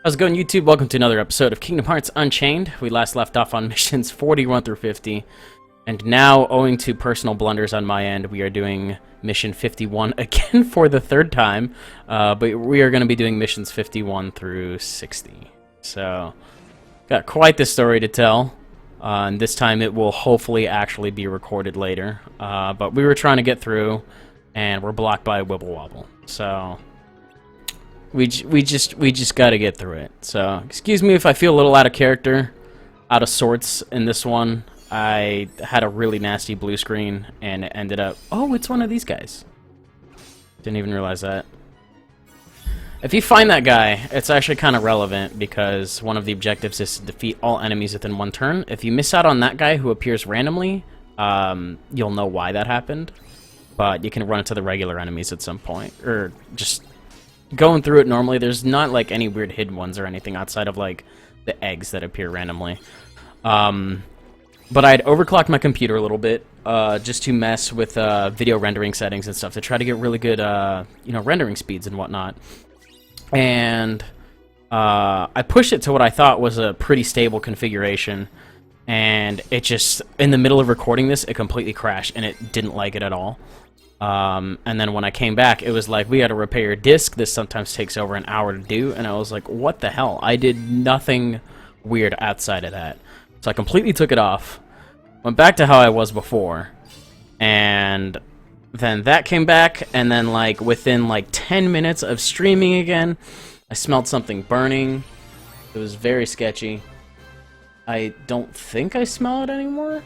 How's it going, YouTube? Welcome to another episode of Kingdom Hearts Unchained. We last left off on missions 41 through 50, and now, owing to personal blunders on my end, we are doing mission 51 again for the third time, but we are going to be doing missions 51 through 60. So, got quite the story to tell, and this time it will hopefully actually be recorded later, but we were trying to get through, and we're blocked by a Wibble Wobble, so... We just got to get through it. So, excuse me if I feel a little out of character, out of sorts in this one. I had a really nasty blue screen, and it ended up... Oh, it's one of these guys. Didn't even realize that. If you find that guy, it's actually kind of relevant, because one of the objectives is to defeat all enemies within one turn. If you miss out on that guy who appears randomly, you'll know why that happened. But you can run into the regular enemies at some point, or just... Going through it normally, there's not like any weird hidden ones or anything outside of like the eggs that appear randomly. But I had overclocked my computer a little bit just to mess with video rendering settings and stuff to try to get really good rendering speeds and whatnot. And I pushed it to what I thought was a pretty stable configuration, and it just, in the middle of recording this, it completely crashed and it didn't like it at all. And then when I came back, it was like, we got to repair your disk. This sometimes takes over an hour to do. And I was like, what the hell? I did nothing weird outside of that. So I completely took it off. Went back to how I was before. And then that came back. And then like within like 10 minutes of streaming again, I smelled something burning. It was very sketchy. I don't think I smell it anymore.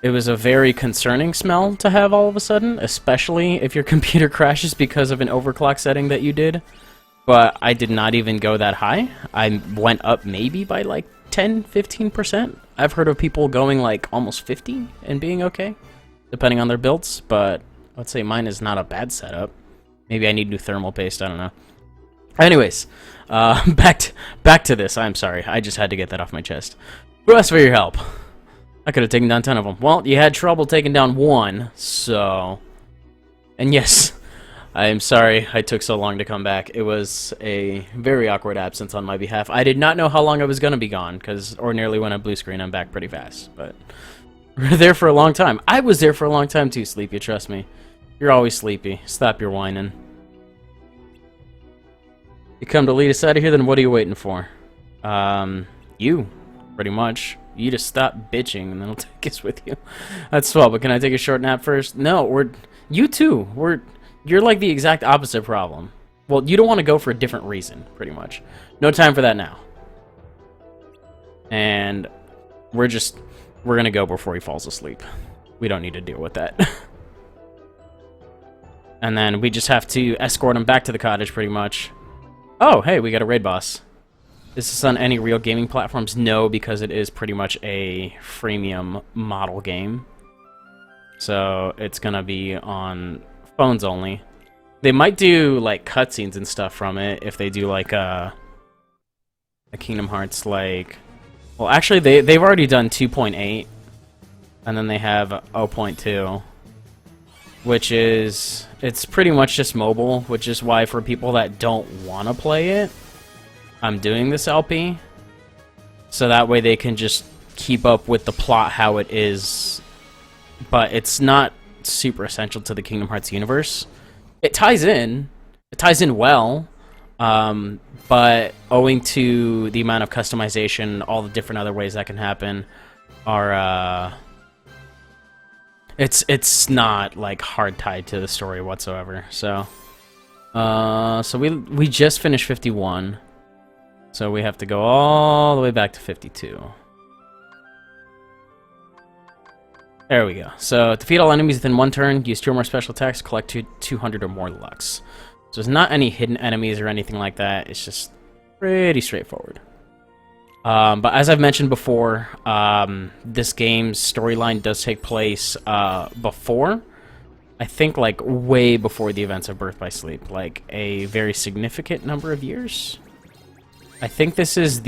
It was a very concerning smell to have all of a sudden, especially if your computer crashes because of an overclock setting that you did. But I did not even go that high. I went up maybe by like 10-15%. I've heard of people going like almost 50 and being okay, depending on their builds, but let's say mine is not a bad setup. Maybe I need new thermal paste, I don't know. Anyways, back to this. I'm sorry, I just had to get that off my chest. Who asked for your help? I could have taken down 10 of them. Well, you had trouble taking down one, so... And yes, I am sorry I took so long to come back. It was a very awkward absence on my behalf. I did not know how long I was going to be gone, because ordinarily when I blue screen, I'm back pretty fast. But we're there for a long time. I was there for a long time too, Sleepy, trust me. You're always sleepy. Stop your whining. You come to lead us out of here, then what are you waiting for? You, pretty much. You just stop bitching, and then I'll take us with you. That's swell, but can I take a short nap first? No, you too. You're like the exact opposite problem. Well, you don't want to go for a different reason, pretty much. No time for that now. And we're gonna go before he falls asleep. We don't need to deal with that. And then we just have to escort him back to the cottage, pretty much. Oh, hey, we got a raid boss. Is this on any real gaming platforms? No, because it is pretty much a freemium model game. So it's gonna be on phones only. They might do like cutscenes and stuff from it if they do like a Kingdom Hearts like... Well, actually they've already done 2.8, and then they have 0.2, which is... It's pretty much just mobile, which is why for people that don't want to play it, I'm doing this LP, so that way they can just keep up with the plot how it is, but it's not super essential to the Kingdom Hearts universe. It ties in well, but owing to the amount of customization, all the different other ways that can happen, are it's not like hard tied to the story whatsoever. So, so we just finished 51. So we have to go all the way back to 52. There we go. So, defeat all enemies within one turn, use 2 or more special attacks, collect 200 or more Lux. So there's not any hidden enemies or anything like that. It's just pretty straightforward. But as I've mentioned before, this game's storyline does take place before. I think like way before the events of Birth by Sleep. Like a very significant number of years. I think this is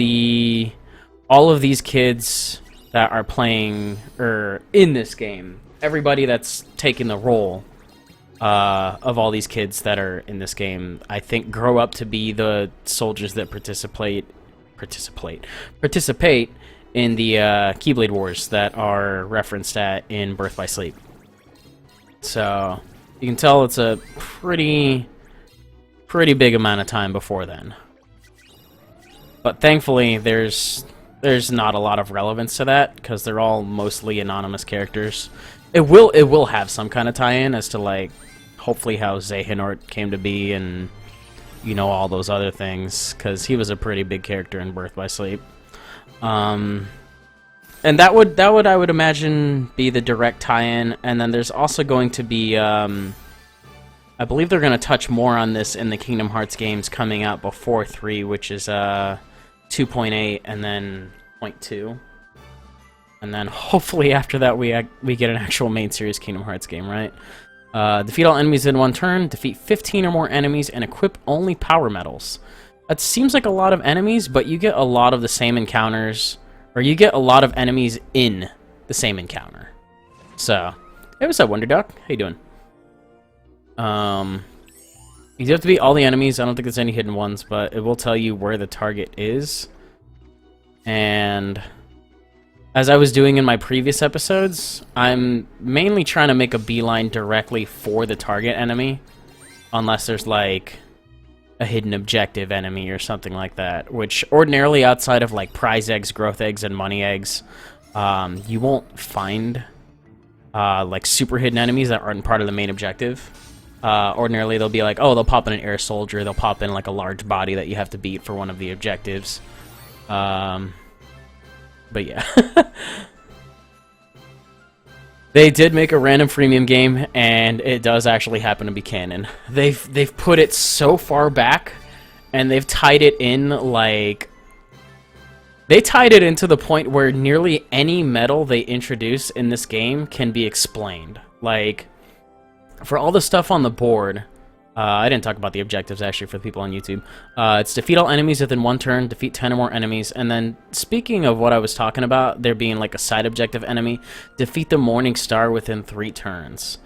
all of these kids that are playing, or in this game, everybody that's taking the role, of all these kids that are in this game, I think, grow up to be the soldiers that participate in the Keyblade Wars that are referenced in Birth by Sleep. So you can tell it's a pretty big amount of time before then. But thankfully, there's not a lot of relevance to that because they're all mostly anonymous characters. It will have some kind of tie-in as to, like, hopefully how Xehanort came to be and, you know, all those other things, because he was a pretty big character in Birth by Sleep. And that would I would imagine be the direct tie-in. And then there's also going to be I believe they're going to touch more on this in the Kingdom Hearts games coming out before 3, which is 2.8 and then 0.2. And then hopefully after that we get an actual main series Kingdom Hearts game, right? Defeat all enemies in one turn, defeat 15 or more enemies, and equip only power medals. That seems like a lot of enemies, but you get a lot of the same encounters, or you get a lot of enemies in the same encounter. So, hey, what's up, Wonder Duck? How you doing? You have to beat all the enemies. I don't think there's any hidden ones, but it will tell you where the target is. And as I was doing in my previous episodes, I'm mainly trying to make a beeline directly for the target enemy, unless there's like a hidden objective enemy or something like that, which ordinarily outside of like prize eggs, growth eggs, and money eggs, you won't find like super hidden enemies that aren't part of the main objective. Ordinarily they'll be like, oh, they'll pop in an air soldier, they'll pop in like a large body that you have to beat for one of the objectives. But yeah. They did make a random freemium game, and it does actually happen to be canon. They've put it so far back, and they've tied it in, like... They tied it into the point where nearly any medal they introduce in this game can be explained. Like, for all the stuff on the board... I didn't talk about the objectives, actually, for the people on YouTube. It's defeat all enemies within one turn, defeat 10 or more enemies, and then, speaking of what I was talking about, there being like a side objective enemy, defeat the Morning Star within 3 turns.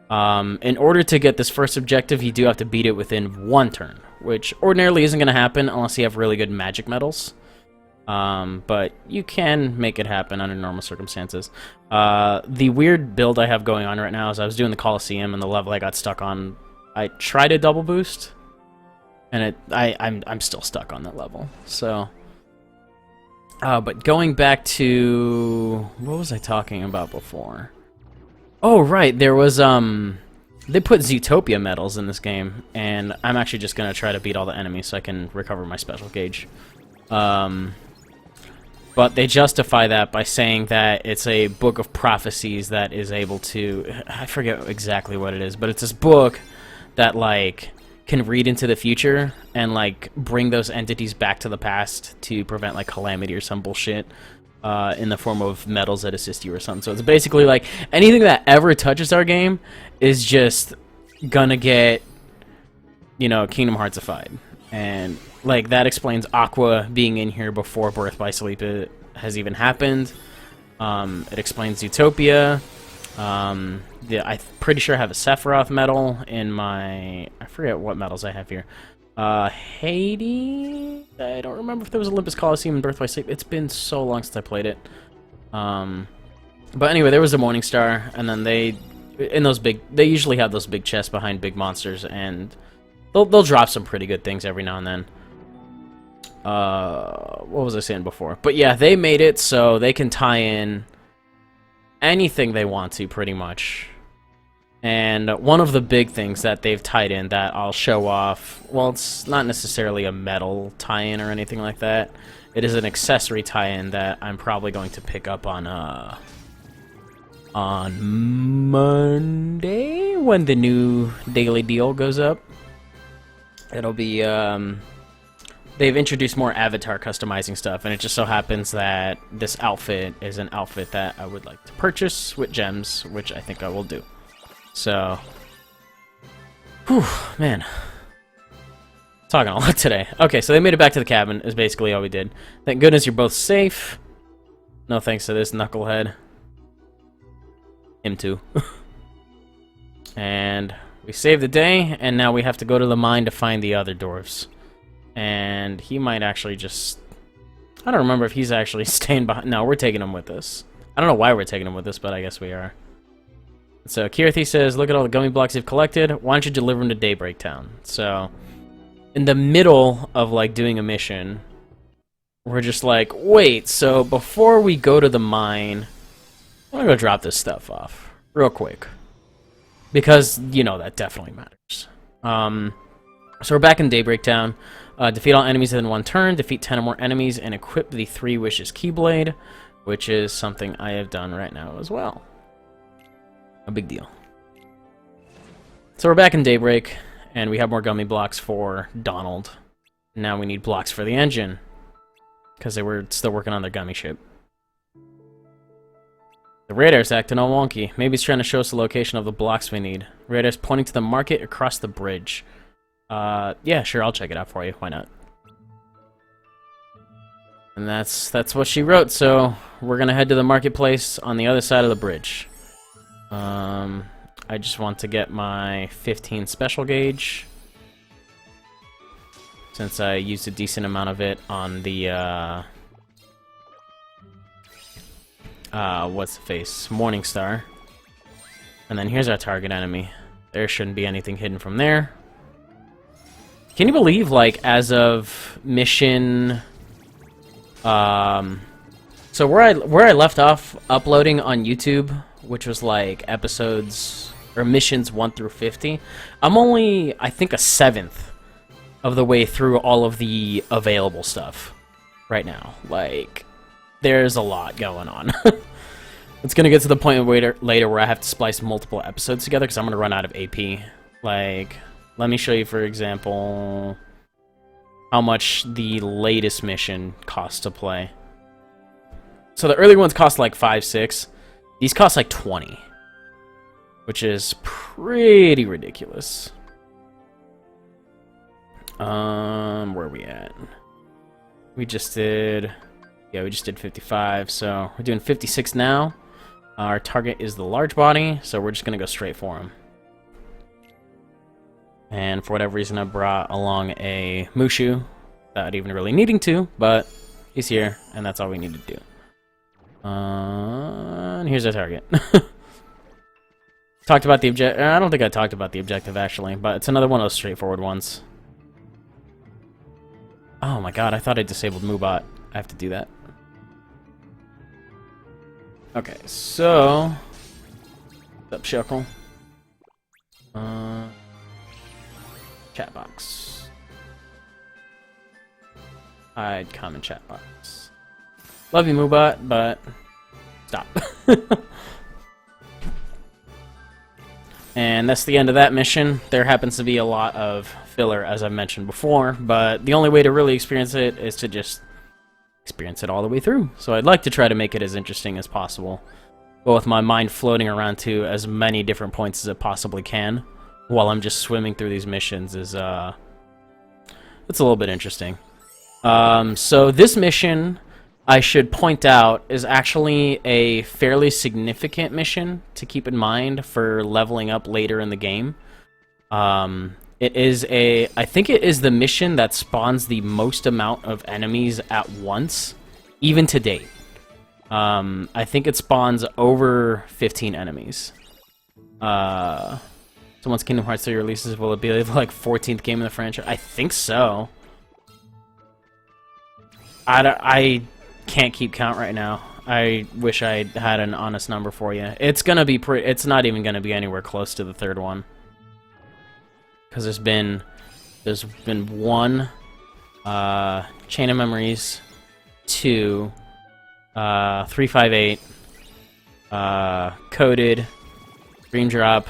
In order to get this first objective, you do have to beat it within 1 turn, which ordinarily isn't going to happen unless you have really good magic medals. But you can make it happen under normal circumstances. The weird build I have going on right now is I was doing the Coliseum, and the level I got stuck on, I tried a double boost, and I'm still stuck on that level. So, but going back to what was I talking about before? Oh, right, there was they put Zootopia medals in this game, and I'm actually just gonna try to beat all the enemies so I can recover my special gauge. But they justify that by saying that it's a book of prophecies that is able to, I forget exactly what it is, but it's this book that, like, can read into the future and, like, bring those entities back to the past to prevent, like, calamity or some bullshit in the form of medals that assist you or something. So it's basically, like, anything that ever touches our game is just gonna get, you know, Kingdom Heartsified. And, like, that explains Aqua being in here before Birth by Sleep has even happened. It explains Zootopia. I'm pretty sure I have a Sephiroth medal in my... I forget what medals I have here. Hades? I don't remember if there was Olympus Coliseum in Birth by Sleep. It's been so long since I played it. But anyway, there was a Morning Star, and then they usually have those big chests behind big monsters, and they'll drop some pretty good things every now and then. What was I saying before? But yeah, they made it so they can tie in anything they want to, pretty much. And one of the big things that they've tied in that I'll show off, well, it's not necessarily a metal tie-in or anything like that. It is an accessory tie-in that I'm probably going to pick up on Monday when the new daily deal goes up. It'll be, they've introduced more avatar customizing stuff, and it just so happens that this outfit is an outfit that I would like to purchase with gems, which I think I will do. So, whew, man. Talking a lot today. Okay, so they made it back to the cabin, is basically all we did. Thank goodness you're both safe. No thanks to this knucklehead. Him too. And We saved the day, and now we have to go to the mine to find the other dwarves. And he might actually just... I don't remember if he's actually staying behind. No, we're taking him with us. I don't know why we're taking him with us, but I guess we are. So Kirthi says, look at all the gummy blocks you've collected. Why don't you deliver them to Daybreak Town? So, in the middle of, like, doing a mission, we're just like, wait, so before we go to the mine, I'm gonna go drop this stuff off real quick. Because, you know, that definitely matters. So we're back in Daybreak Town. Defeat all enemies within one turn, defeat 10 or more enemies, and equip the 3 Wishes Keyblade, which is something I have done right now as well. A big deal. So we're back in Daybreak, and we have more gummy blocks for Donald. Now we need blocks for the engine, because they were still working on their gummy ship. The radar's acting all wonky. Maybe it's trying to show us the location of the blocks we need. Radar's pointing to the market across the bridge. Yeah, sure, I'll check it out for you. Why not? And that's what she wrote, so we're gonna head to the marketplace on the other side of the bridge. I just want to get my 15 special gauge, since I used a decent amount of it on the, what's the face? Morningstar. And then here's our target enemy. There shouldn't be anything hidden from there. Can you believe, like, as of mission... So where I left off uploading on YouTube, which was, like, episodes... or missions 1 through 50, I'm only, I think, a 7th of the way through all of the available stuff right now. Like, there's a lot going on. It's gonna get to the point later where I have to splice multiple episodes together because I'm gonna run out of AP. Like, let me show you, for example, how much the latest mission costs to play. So the early ones cost like 5, 6. These cost like 20, which is pretty ridiculous. Where are we at? We just did 55, so we're doing 56 now. Our target is the large body, so we're just gonna go straight for him. And for whatever reason, I brought along a Mushu, without even really needing to, but he's here, and that's all we need to do. And here's our target. Talked about the objective. I don't think I talked about the objective, actually, but it's another one of those straightforward ones. Oh my god, I thought I disabled Moobot. I have to do that. Okay, so... What's up, Shuckle? Chat box. Hide comment chat box. Love you, Moobot, but... Stop. And that's the end of that mission. There happens to be a lot of filler, as I mentioned before, but the only way to really experience it is to just experience it all the way through. So I'd like to try to make it as interesting as possible, but with my mind floating around to as many different points as it possibly can while I'm just swimming through these missions is, it's a little bit interesting. So this mission, I should point out, is actually a fairly significant mission to keep in mind for leveling up later in the game. It is I think it is the mission that spawns the most amount of enemies at once, even to date. I think it spawns over 15 enemies. So once Kingdom Hearts 3 releases, will it be like 14th game in the franchise? I think so. I can't keep count right now. I wish I had an honest number for you. It's gonna be it's not even gonna be anywhere close to the third one. Because there's been 1 Chain of Memories, 2 358 Coded, Dream Drop,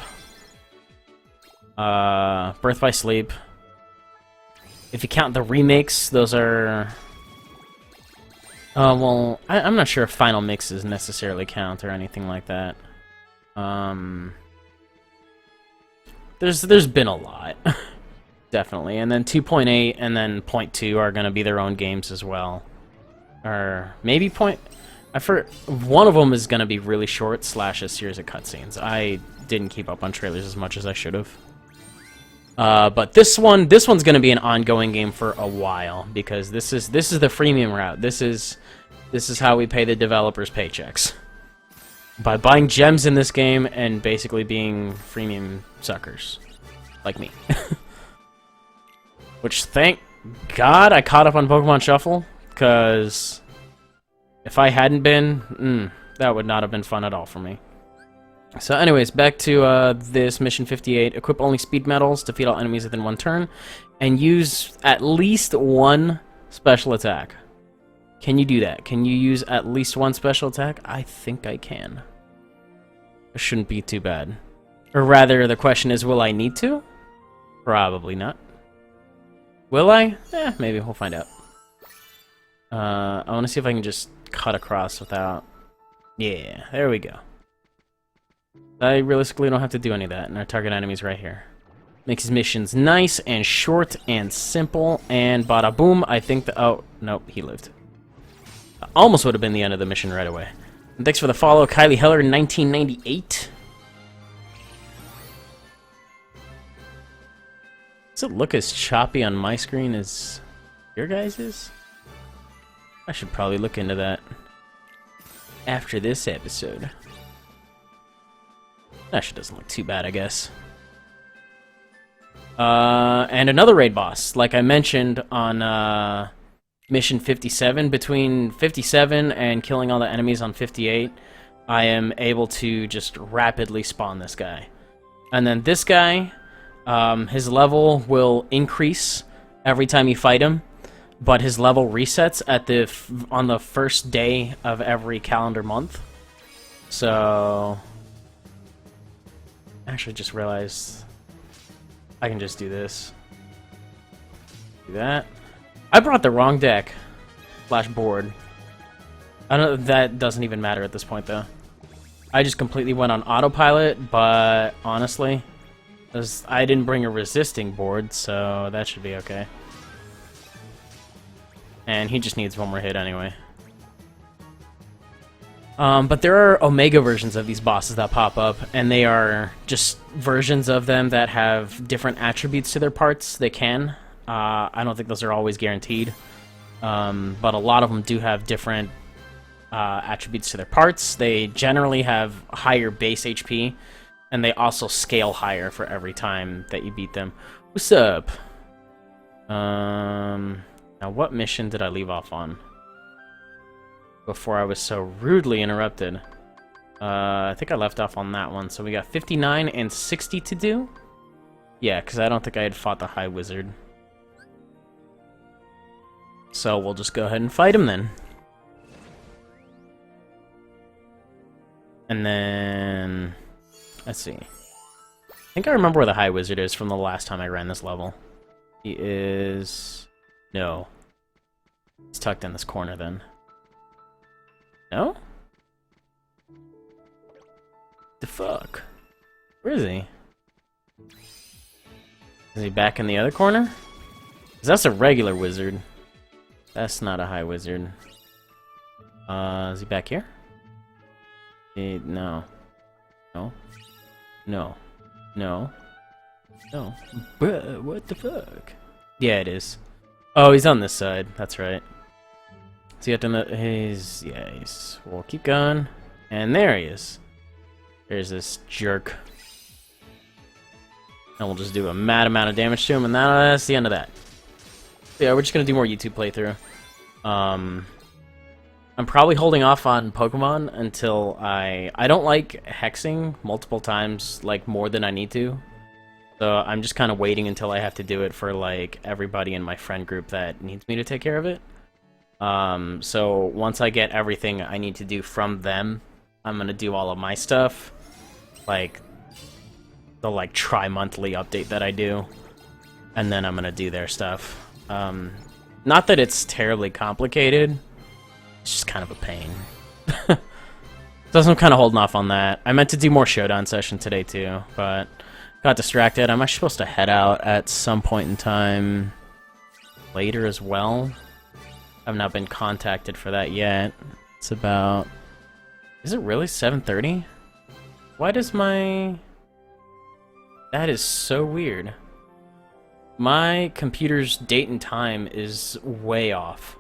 Birth by Sleep. If you count the remakes, those are... well, I'm not sure if Final Mixes necessarily count or anything like that. There's been a lot. Definitely. And then 2.8 and then 0.2 are going to be their own games as well. Or maybe one of them is going to be really short / a series of cutscenes. I didn't keep up on trailers as much as I should have. But this one's gonna be an ongoing game for a while because this is the freemium route. This is how we pay the developers paychecks, by buying gems in this game and basically being freemium suckers like me. Which, thank God, I caught up on Pokemon Shuffle, because if I hadn't been, that would not have been fun at all for me. So anyways, back to this Mission 58. Equip only speed medals, defeat all enemies within one turn, and use at least one special attack. Can you do that? Can you use at least one special attack? I think I can. It shouldn't be too bad. Or rather, the question is, will I need to? Probably not. Will I? Maybe. We'll find out. I want to see if I can just cut across without... Yeah, there we go. I realistically don't have to do any of that, and our target enemy's right here. Makes his missions nice and short and simple, and bada boom, I think the... Oh, nope, he lived. Almost would have been the end of the mission right away. And thanks for the follow, Kylie Heller, 1998. Does it look as choppy on my screen as your guys's? I should probably look into that after this episode. That shit doesn't look too bad, I guess. And another raid boss, like I mentioned on Mission 57. Between 57 and killing all the enemies on 58, I am able to just rapidly spawn this guy. And then this guy, his level will increase every time you fight him, but his level resets at on the first day of every calendar month. So... Actually, just realized I can just do this. Do that. I brought the wrong deck / board. I don't. That doesn't even matter at this point, though. I just completely went on autopilot, but honestly, I didn't bring a resisting board, so that should be okay. And he just needs one more hit anyway. But there are Omega versions of these bosses that pop up, and they are just versions of them that have different attributes to their parts. They can. I don't think those are always guaranteed. But a lot of them do have different attributes to their parts. They generally have higher base HP, and they also scale higher for every time that you beat them. What's up? Now, what mission did I leave off on before I was so rudely interrupted? I think I left off on that one. So we got 59 and 60 to do? Yeah, because I don't think I had fought the High Wizard. So we'll just go ahead and fight him then. And then... Let's see. I think I remember where the High Wizard is from the last time I ran this level. He is... No. He's tucked in this corner then. No? The fuck? Where is he? Is he back in the other corner? 'Cause that's a regular wizard. That's not a High Wizard. Is he back here? No. No. No. No. No. Bruh, what the fuck? Yeah, it is. Oh, he's on this side. That's right. So you have to... he's... We'll keep going. And there he is. There's this jerk. And we'll just do a mad amount of damage to him, and that's the end of that. So yeah, we're just gonna do more YouTube playthrough. I'm probably holding off on Pokemon until I don't like hexing multiple times, like, more than I need to. So I'm just kind of waiting until I have to do it for, like, everybody in my friend group that needs me to take care of it. So once I get everything I need to do from them, I'm gonna do all of my stuff. Like, the, like, tri-monthly update that I do. And then I'm gonna do their stuff. Not that it's terribly complicated. It's just kind of a pain. So I'm kind of holding off on that. I meant to do more Showdown session today too, but got distracted. I'm actually supposed to head out at some point in time later as well. I've not been contacted for that yet. It's about... Is it really 7:30? Why does my... That is so weird. My computer's date and time is way off.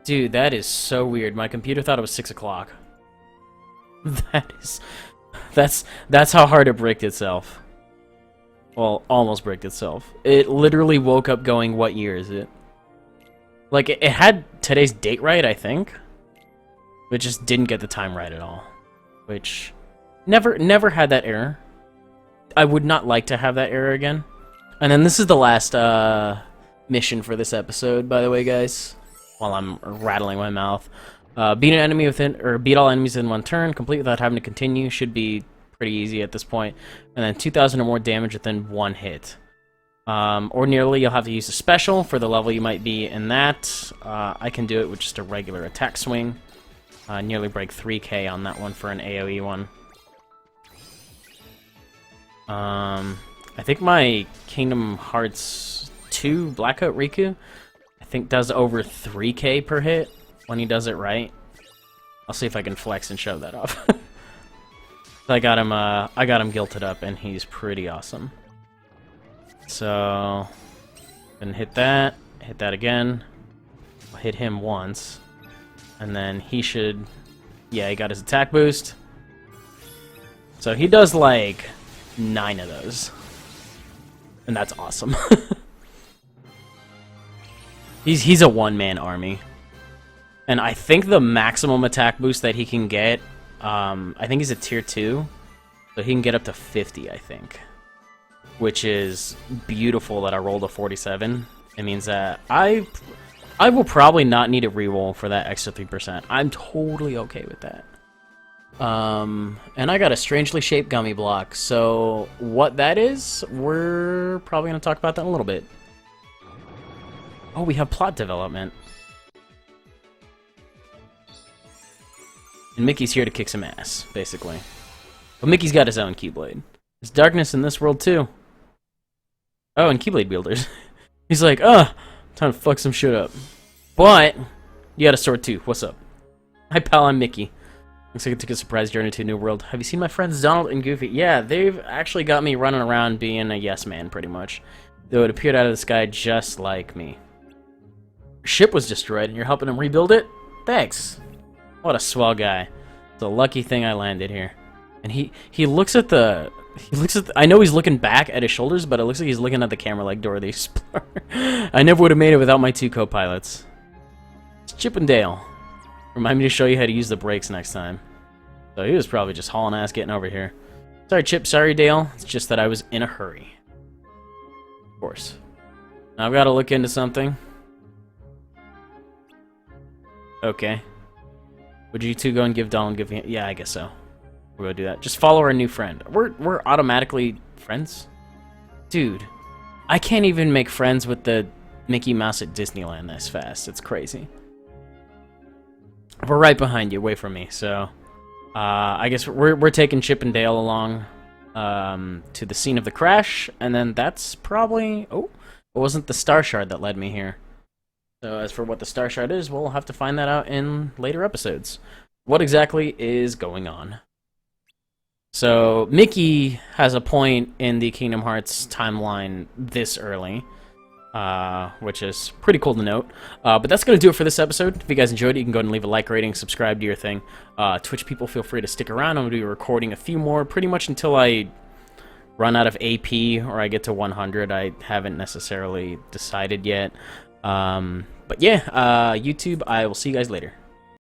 Dude, that is so weird. My computer thought it was 6 o'clock. That's how hard it bricked itself. Well, almost bricked itself. It literally woke up going, what year is it? Like, it had today's date right, I think. But just didn't get the time right at all. Which, never had that error. I would not like to have that error again. And then this is the last mission for this episode, by the way, guys. While I'm rattling my mouth. Beat an enemy beat all enemies in one turn, complete without having to continue. Should be pretty easy at this point. And then 2,000 or more damage within one hit. Ordinarily, you'll have to use a special for the level you might be in that. I can do it with just a regular attack swing. Nearly break 3k on that one for an AoE one. I think my Kingdom Hearts 2 Blackout Riku, I think does over 3k per hit when he does it right. I'll see if I can flex and show that off. I got him guilted up, and he's pretty awesome. So, gonna hit that again. I'll hit him once, and then he should, yeah, he got his attack boost. So he does like 9 of those, and that's awesome. He's a one-man army, and I think the maximum attack boost that he can get, I think he's a tier 2, so he can get up to 50, I think. Which is beautiful that I rolled a 47. It means that I will probably not need a reroll for that extra 3%. I'm totally okay with that. And I got a strangely shaped gummy block, so what that is, we're probably going to talk about that in a little bit. Oh, we have plot development. And Mickey's here to kick some ass, basically. But Mickey's got his own Keyblade. There's darkness in this world, too. Oh, and Keyblade wielders. He's like, time to fuck some shit up. But, you got a sword, too. What's up? Hi, pal, I'm Mickey. Looks like I took a surprise journey to a new world. Have you seen my friends Donald and Goofy? Yeah, they've actually got me running around being a yes man, pretty much. Though it appeared out of the sky just like me. Your ship was destroyed, and you're helping him rebuild it? Thanks. What a swell guy. It's a lucky thing I landed here. And he looks at the... I know he's looking back at his shoulders, but it looks like he's looking at the camera like Dora the Explorer. I never would have made it without my 2 co-pilots. It's Chip and Dale. Remind me to show you how to use the brakes next time. So he was probably just hauling ass getting over here. Sorry, Chip. Sorry, Dale. It's just that I was in a hurry. Of course. Now I've got to look into something. Okay. Would you two go and give Donald and give... Yeah, I guess so. We're gonna do that. Just follow our new friend. We're automatically friends? Dude, I can't even make friends with the Mickey Mouse at Disneyland this fast. It's crazy. We're right behind you, away from me, so... I guess we're taking Chip and Dale along to the scene of the crash, and then that's probably... Oh, it wasn't the Star Shard that led me here. So as for what the Star Shard is, we'll have to find that out in later episodes. What exactly is going on? So, Mickey has a point in the Kingdom Hearts timeline this early, which is pretty cool to note. But that's going to do it for this episode. If you guys enjoyed it, you can go ahead and leave a like rating, subscribe to your thing. Twitch people, feel free to stick around. I'm going to be recording a few more pretty much until I run out of AP or I get to 100. I haven't necessarily decided yet. But yeah, YouTube, I will see you guys later.